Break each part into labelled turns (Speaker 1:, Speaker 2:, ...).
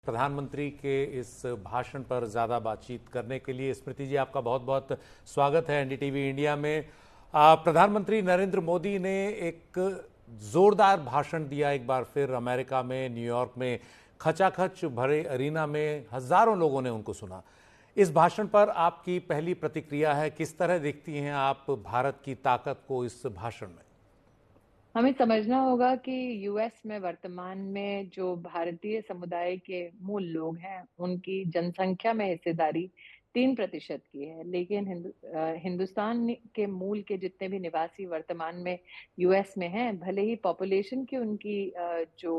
Speaker 1: प्रधानमंत्री के इस भाषण पर ज़्यादा बातचीत करने के लिए स्मृति जी आपका बहुत बहुत स्वागत है एनडीटीवी इंडिया में। प्रधानमंत्री नरेंद्र मोदी ने एक जोरदार भाषण दिया एक बार फिर अमेरिका में, न्यूयॉर्क में, खचाखच भरे अरीना में हजारों लोगों ने उनको सुना। इस भाषण पर आपकी पहली प्रतिक्रिया है, किस तरह देखती हैं आप भारत की ताकत को इस भाषण में?
Speaker 2: हमें समझना होगा कि यूएस में वर्तमान में जो भारतीय समुदाय के मूल लोग हैं, उनकी जनसंख्या में हिस्सेदारी 3% की है। लेकिन हिंदुस्तान के मूल के जितने भी निवासी वर्तमान में यूएस में हैं, भले ही पॉपुलेशन की उनकी जो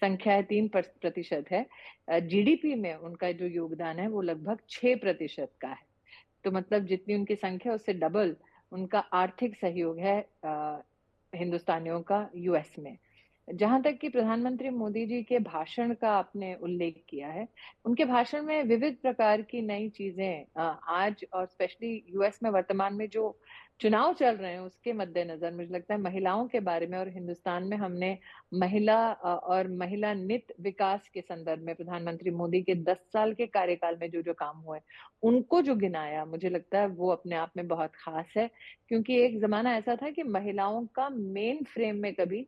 Speaker 2: संख्या है 3% है, जीडीपी में उनका जो योगदान है वो लगभग 6% का है। तो मतलब जितनी उनकी संख्या उससे डबल उनका आर्थिक सहयोग है हिंदुस्तानियों का यूएस में। जहाँ तक कि प्रधानमंत्री मोदी जी के भाषण का आपने उल्लेख किया है, उनके भाषण में विविध प्रकार की नई चीजें आज और स्पेशली यूएस में वर्तमान में जो चुनाव चल रहे हैं उसके मद्देनजर मुझे लगता है महिलाओं के बारे में, और हिंदुस्तान में हमने महिला और महिला नित विकास के संदर्भ में प्रधानमंत्री मोदी के 10 साल के कार्यकाल में जो जो काम हुए उनको जो गिनाया, मुझे लगता है वो अपने आप में बहुत खास है। क्योंकि एक जमाना ऐसा था कि महिलाओं का मेन फ्रेम में कभी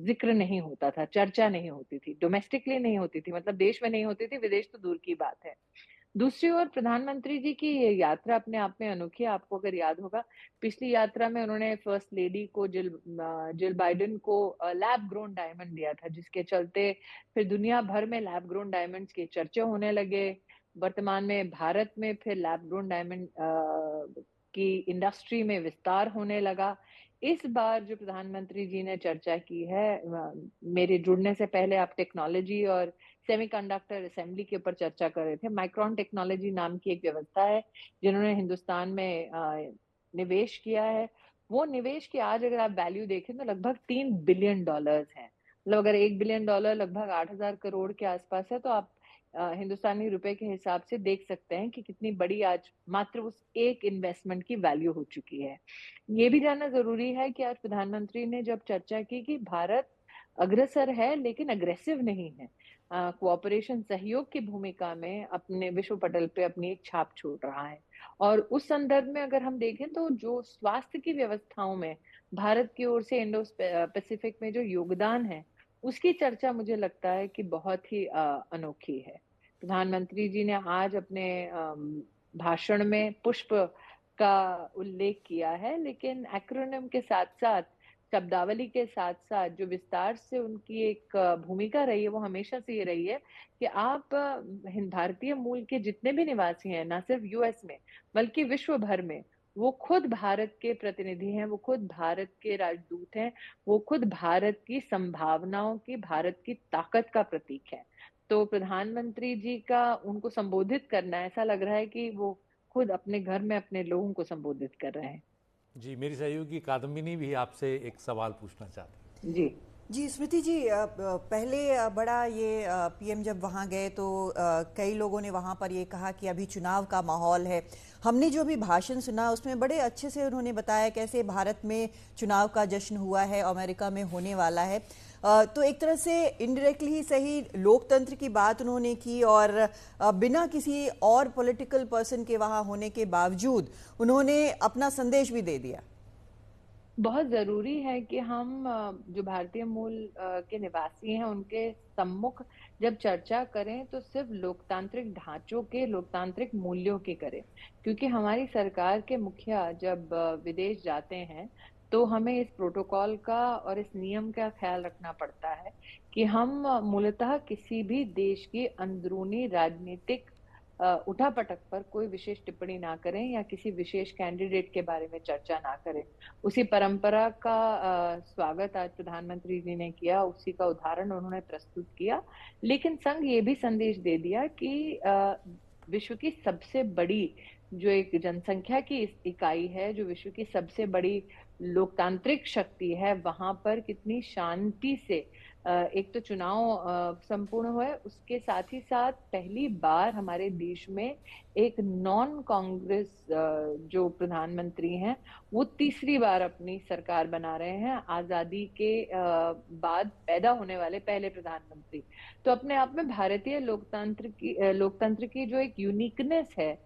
Speaker 2: जिक्र नहीं होता था, चर्चा नहीं होती थी, डोमेस्टिकली नहीं होती थी, मतलब देश में नहीं होती थी, विदेश तो दूर की बात है। दूसरी ओर प्रधानमंत्री जी की ये यात्रा अपने आप में अनोखी है। आपको अगर याद होगा, पिछली यात्रा में उन्होंने फर्स्ट लेडी को जिल बाइडेन को लैब ग्रोन डायमंड दिया था, जिसके चलते फिर दुनिया भर में लैब ग्रोन डायमंड्स के चर्चे होने लगे। वर्तमान में भारत में फिर लैब ग्रोन डायमंड की इंडस्ट्री में विस्तार होने लगा। इस बार जो प्रधानमंत्री जी ने चर्चा की है, मेरे जुड़ने से पहले आप टेक्नोलॉजी और सेमीकंडक्टर असेंबली के ऊपर चर्चा कर रहे थे। माइक्रोन टेक्नोलॉजी नाम की एक व्यवस्था है जिन्होंने हिंदुस्तान में निवेश किया है। वो निवेश की आज अगर आप वैल्यू देखें तो लगभग $3 बिलियन है। मतलब अगर $1 बिलियन लगभग 8,000 करोड़ के आसपास है, तो आप हिंदुस्तानी रुपए के हिसाब से देख सकते हैं कि कितनी बड़ी आज मात्र उस एक इन्वेस्टमेंट की वैल्यू हो चुकी है। ये भी जानना जरूरी है कि आज प्रधानमंत्री ने जब चर्चा की कि भारत अग्रसर है लेकिन अग्रेसिव नहीं है, कोऑपरेशन सहयोग की भूमिका में अपने विश्व पटल पे अपनी एक छाप छोड़ रहा है। और उस संदर्भ में अगर हम देखें तो जो स्वास्थ्य की व्यवस्थाओं में भारत की ओर से इंडो पैसिफिक में जो योगदान है, उसकी चर्चा मुझे लगता है कि बहुत ही अनोखी है। प्रधानमंत्री जी ने आज अपने भाषण में पुष्प का उल्लेख किया है, लेकिन एक्रोनिम के साथ साथ, शब्दावली के साथ साथ जो विस्तार से उनकी एक भूमिका रही है, वो हमेशा से ये रही है कि आप भारतीय मूल के जितने भी निवासी हैं, ना सिर्फ यूएस में बल्कि विश्व भर में, वो खुद भारत के प्रतिनिधि हैं, वो खुद भारत के राजदूत हैं, वो खुद भारत की संभावनाओं की, भारत की ताकत का प्रतीक है। तो प्रधानमंत्री जी का उनको संबोधित करना, ऐसा लग रहा है कि वो खुद अपने घर में अपने लोगों को संबोधित कर रहे हैं।
Speaker 1: जी, मेरी सहयोगी कादम्बिनी भी आपसे एक सवाल पूछना चाहती है।
Speaker 2: जी
Speaker 3: जी स्मृति जी, पहले बड़ा ये पीएम जब वहाँ गए तो कई लोगों ने वहाँ पर ये कहा कि अभी चुनाव का माहौल है। हमने जो भी भाषण सुना उसमें बड़े अच्छे से उन्होंने बताया कैसे भारत में चुनाव का जश्न हुआ है, अमेरिका में होने वाला है। तो एक तरह से इनडायरेक्टली ही सही लोकतंत्र की बात उन्होंने की, और बिना किसी और पॉलिटिकल पर्सन के वहाँ होने के बावजूद उन्होंने अपना संदेश भी दे दिया।
Speaker 2: बहुत जरूरी है कि हम जो भारतीय मूल के निवासी हैं उनके सम्मुख जब चर्चा करें तो सिर्फ लोकतांत्रिक ढांचों के, लोकतांत्रिक मूल्यों की करें। क्योंकि हमारी सरकार के मुखिया जब विदेश जाते हैं तो हमें इस प्रोटोकॉल का और इस नियम का ख्याल रखना पड़ता है कि हम मूलतः किसी भी देश की अंदरूनी राजनीतिक उठापटक पर कोई विशेष टिप्पणी ना करें या किसी विशेष कैंडिडेट के बारे में चर्चा ना करें। उसी परंपरा का स्वागत आज प्रधानमंत्री जी ने किया, उसी का उदाहरण उन्होंने प्रस्तुत किया। लेकिन संग ये भी संदेश दे दिया कि विश्व की सबसे बड़ी जो एक जनसंख्या की इकाई है, जो विश्व की सबसे बड़ी लोकतांत्रिक शक्ति है, वहां पर कितनी शांति से एक तो चुनाव संपूर्ण हुए, उसके साथ ही साथ पहली बार हमारे देश में एक नॉन कांग्रेस जो प्रधानमंत्री हैं वो तीसरी बार अपनी सरकार बना रहे हैं, आजादी के बाद पैदा होने वाले पहले प्रधानमंत्री। तो अपने आप में भारतीय लोकतंत्र की जो एक यूनिकनेस है,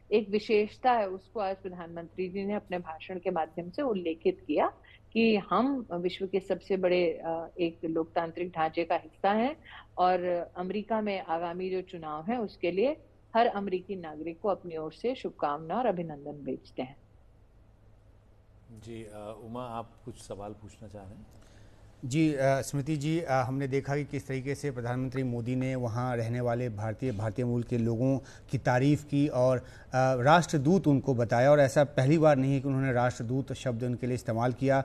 Speaker 2: एक विशेषता है, उसको आज प्रधानमंत्री जी ने अपने भाषण के माध्यम से उल्लेखित किया कि हम विश्व के सबसे बड़े एक लोकतांत्रिक ढांचे का हिस्सा हैं और अमेरिका में आगामी जो चुनाव है उसके लिए हर अमेरिकी नागरिक को अपनी ओर से शुभकामना और अभिनंदन भेजते हैं।
Speaker 1: जी उमा, आप कुछ सवाल पूछना चाह रहे हैं?
Speaker 4: जी स्मृति जी, हमने देखा कि किस तरीके से प्रधानमंत्री मोदी ने वहाँ रहने वाले भारतीय मूल के लोगों की तारीफ़ की और राष्ट्रदूत उनको बताया, और ऐसा पहली बार नहीं है कि उन्होंने राष्ट्रदूत शब्द उनके लिए इस्तेमाल किया।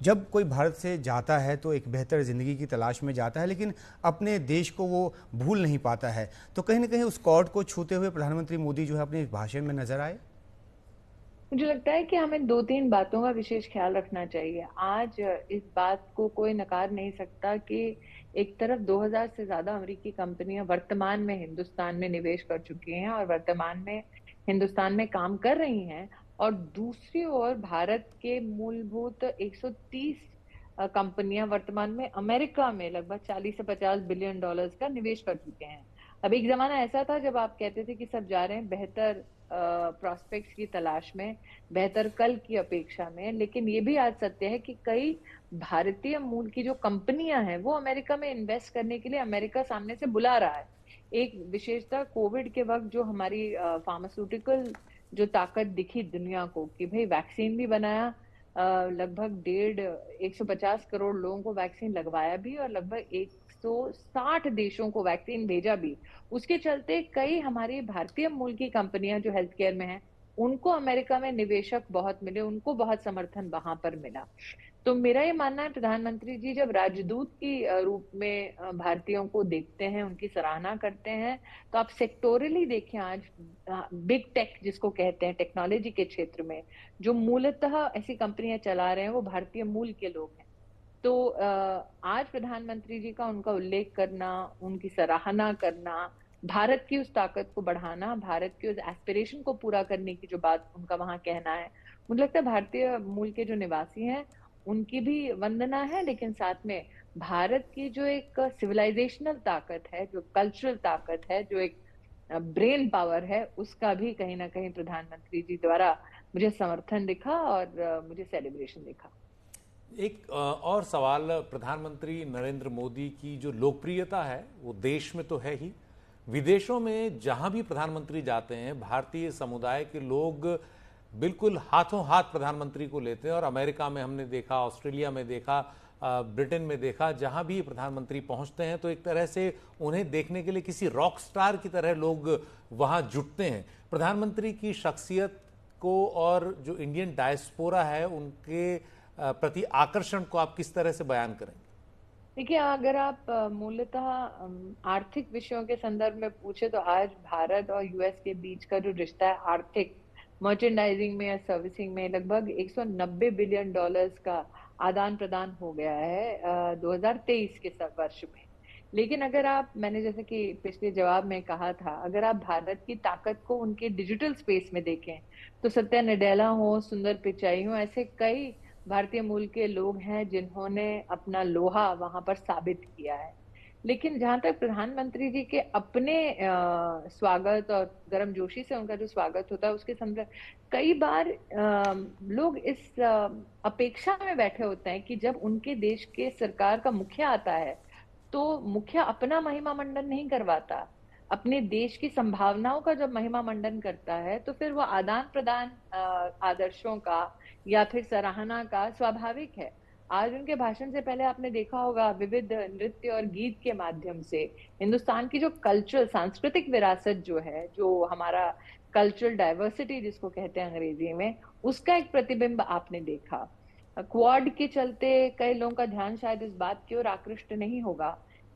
Speaker 4: जब कोई भारत से जाता है तो एक बेहतर ज़िंदगी की तलाश में जाता है, लेकिन अपने देश को वो भूल नहीं पाता है। तो कहीं ना कहीं उस कॉर्ड को छूते हुए प्रधानमंत्री मोदी जो है अपने भाषण में नजर आए।
Speaker 2: मुझे लगता है कि हमें 2-3 बातों का विशेष ख्याल रखना चाहिए। आज इस बात को कोई नकार नहीं सकता कि एक तरफ 2000 से ज्यादा अमेरिकी कंपनियां वर्तमान में हिंदुस्तान में निवेश कर चुकी हैं और वर्तमान में हिंदुस्तान में काम कर रही हैं, और दूसरी ओर भारत के मूलभूत 130 कंपनियां वर्तमान में अमेरिका में लगभग 40 से 50 बिलियन डॉलर्स का निवेश कर चुके हैं। अब एक जमाना ऐसा था जब आप कहते थे कि सब जा रहे हैं बेहतर प्रॉस्पेक्ट्स की तलाश में, बेहतर कल की अपेक्षा में, लेकिन ये भी आज सत्य है कि कई भारतीय मूल की जो कंपनियां हैं वो अमेरिका में इन्वेस्ट करने के लिए अमेरिका सामने से बुला रहा है। एक विशेषता कोविड के वक्त जो हमारी फार्मास्यूटिकल जो ताकत दिखी दुनिया को कि भाई वैक्सीन भी बनाया, लगभग 150 करोड़ लोगों को वैक्सीन लगवाया भी और लगभग 160 देशों को वैक्सीन भेजा भी। उसके चलते कई हमारी भारतीय मूल की कंपनियां जो हेल्थ केयर में हैं उनको अमेरिका में निवेशक बहुत मिले, उनको बहुत समर्थन वहां पर मिला। तो मेरा ये मानना है प्रधानमंत्री जी जब राजदूत की रूप में भारतीयों को देखते हैं, उनकी सराहना करते हैं, तो आप सेक्टोरली देखें आज बिग टेक जिसको कहते हैं टेक्नोलॉजी के क्षेत्र में जो मूलतः ऐसी कंपनियां चला रहे हैं वो भारतीय मूल के लोग हैं। तो आज प्रधानमंत्री जी का उनका उल्लेख करना, उनकी सराहना करना, भारत की उस ताकत को बढ़ाना, भारत की उस एस्पिरेशन को पूरा करने की जो बात उनका वहां कहना है, मुझे लगता है भारतीय मूल के जो निवासी हैं उनकी भी वंदना है, लेकिन साथ में भारत की जो एक सिविलाइजेशनल ताकत है, जो कल्चरल ताकत है, जो एक ब्रेन पावर है, उसका भी कहीं ना कहीं प्रधानमंत्री जी द्वारा मुझे समर्थन दिखा और मुझे सेलिब्रेशन दिखा।
Speaker 1: एक और सवाल, प्रधानमंत्री नरेंद्र मोदी की जो लोकप्रियता है वो देश में तो है ही, विदेशों में जहां भी प्रधानमंत्री जाते हैं भारतीय समुदाय के लोग बिल्कुल हाथों हाथ प्रधानमंत्री को लेते हैं। और अमेरिका में हमने देखा, ऑस्ट्रेलिया में देखा, ब्रिटेन में देखा, जहां भी प्रधानमंत्री पहुंचते हैं तो एक तरह से उन्हें देखने के लिए किसी रॉक स्टार की तरह लोग वहां जुटते हैं। प्रधानमंत्री की शख्सियत को और जो इंडियन डायस्पोरा है उनके प्रति आकर्षण को आप किस तरह से बयान करेंगे?
Speaker 2: देखिए, अगर आप मूलतः आर्थिक विषयों के संदर्भ में पूछे तो आज भारत और यूएस के बीच का जो रिश्ता है आर्थिक मर्चेंडाइजिंग में या सर्विसिंग में लगभग 190 बिलियन डॉलर्स का आदान प्रदान हो गया है 2023 के वर्ष में। लेकिन अगर आप, मैंने जैसे कि पिछले जवाब में कहा था, अगर आप भारत की ताकत को उनके डिजिटल स्पेस में देखें तो सत्या नडेला हो, सुंदर पिचाई हो, ऐसे कई भारतीय मूल के लोग हैं जिन्होंने अपना लोहा वहां पर साबित किया है। लेकिन जहां तक प्रधानमंत्री जी के अपने स्वागत और गर्मजोशी से उनका जो स्वागत होता है उसके संदर्भ, कई बार लोग इस अपेक्षा में बैठे होते हैं कि जब उनके देश के सरकार का मुखिया आता है तो मुखिया अपना महिमा मंडन नहीं करवाता, अपने देश की संभावनाओं का जब महिमा मंडन करता है तो फिर वो आदान प्रदान आदर्शों का या फिर सराहना का स्वाभाविक है। आज उनके भाषण से पहले आपने देखा होगा विविध नृत्य और गीत के माध्यम से हिंदुस्तान की जो कल्चरल सांस्कृतिक विरासत जो है, जो हमारा कल्चरल डाइवर्सिटी जिसको कहते हैं अंग्रेजी में, उसका एक प्रतिबिंब आपने देखा। क्वाड के चलते कई लोगों का ध्यान शायद इस बात की ओर आकृष्ट नहीं होगा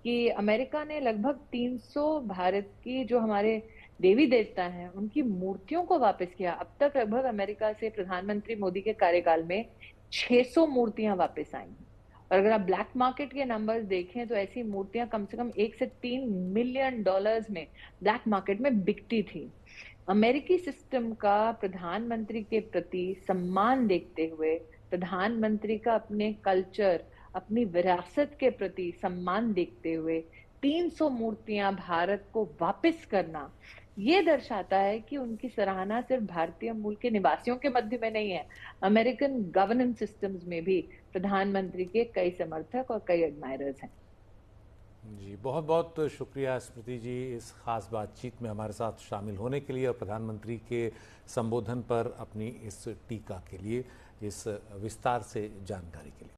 Speaker 2: कि अमेरिका ने लगभग 300 भारत की जो हमारे देवी देवता हैं उनकी मूर्तियों को वापस किया। अब तक लगभग अमेरिका से प्रधानमंत्री मोदी के कार्यकाल में 600 मूर्तियां वापस आई हैं। और अगर आप ब्लैक मार्केट के नंबर्स देखें तो ऐसी मूर्तियां कम से कम 1 से 3 मिलियन डॉलर्स में ब्लैक मार्केट में बिकती थी। अमेरिकी सिस्टम का प्रधानमंत्री के प्रति सम्मान देखते हुए, प्रधानमंत्री का अपने कल्चर, अपनी विरासत के प्रति सम्मान देखते हुए 300 मूर्तियां भारत को वापस करना, ये दर्शाता है कि उनकी सराहना सिर्फ भारतीय मूल के निवासियों के मध्य में नहीं है, अमेरिकन गवर्नेंस सिस्टम्स में भी प्रधानमंत्री के कई समर्थक और कई एडमायरर्स हैं।
Speaker 1: जी, बहुत बहुत शुक्रिया स्मृति जी इस खास बातचीत में हमारे साथ शामिल होने के लिए और प्रधानमंत्री के संबोधन पर अपनी इस टीका के लिए, इस विस्तार से जानकारी के लिए।